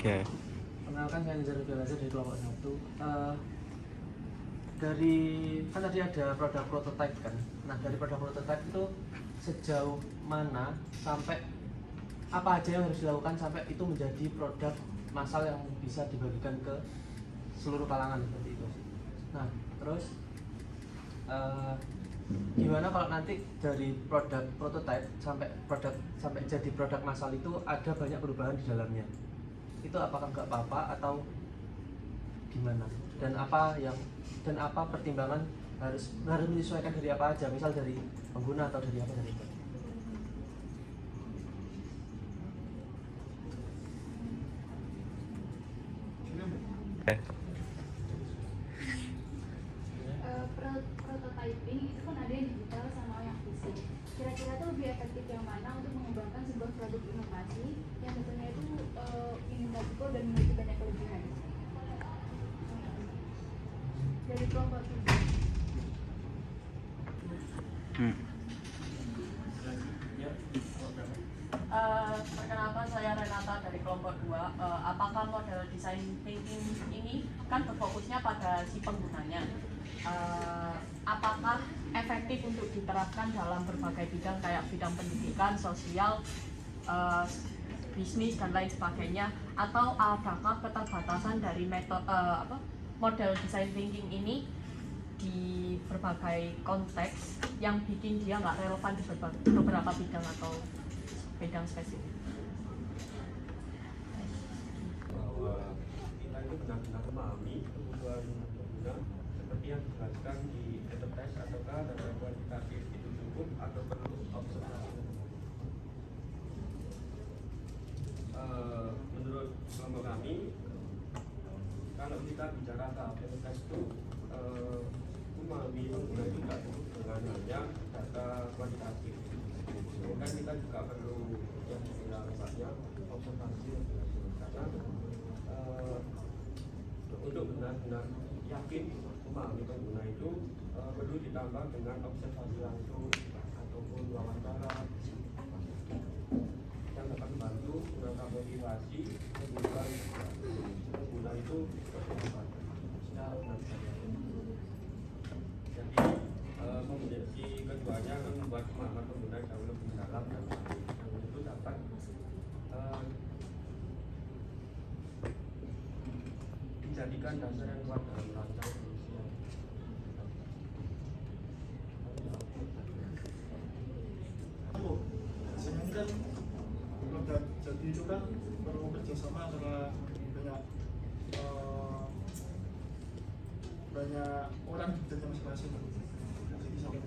Oke. Perkenalkan, saya Nizar Belajar dari kelompok 1. Dari kan tadi ada produk prototype kan. Nah, dari produk prototype itu sejauh mana sampai apa aja yang harus dilakukan sampai itu menjadi produk massal yang bisa dibagikan ke seluruh kalangan seperti itu. Nah, terus gimana kalau nanti dari produk prototype sampai jadi produk massal itu ada banyak perubahan di dalamnya? Itu apakah nggak apa-apa atau gimana? Dan apa pertimbangan harus menyesuaikan dari apa aja, misal dari pengguna atau dari apa dari itu? Prototyping itu kan ada yang digital sama yang fisik. Kira-kira tuh lebih efektif yang mana untuk mengembangkan sebuah produk inovasi yang tentunya itu inovatif dan memiliki banyak kelebihan? Dari kelompok 7. Perkenalkan, saya Renata dari kelompok 2. Apakah model design thinking ini kan berfokusnya pada si penggunanya? Apakah efektif untuk diterapkan dalam berbagai bidang kayak bidang pendidikan, sosial, bisnis dan lain sebagainya, atau adakah keterbatasan dari model design thinking ini di berbagai konteks yang bikin dia nggak relevan di beberapa bidang atau bidang spesifik? Bahwa kita itu benar-benar memahami kebutuhan pengguna seperti yang dijelaskan di enterprise, ataukah data kuantitatif itu cukup atau perlu observasi. Menurut kelompok kami, kalau kita bicara tahap enterprise itu memahami pengguna itu tidak cukup dengan hanya data kuantitatif. Kan kita juga perlu yang sifatnya observasi karena untuk benar-benar yakin memahami pengguna itu perlu ditambah dengan observasi langsung ataupun wawancara yang dapat membantu menangkap motivasi kebutuhan pengguna itu secara benar. Jadi kombinasi keduanya akan membuat pemahaman pengguna jauh lebih dalam dan itu dapat dijadikan dasar yang kuat dalam merancang solusi yang sebenarnya kan produk jadi itu kan perlu kerjasama antara banyak orang di bidangnya masing-masing. Jadi sampai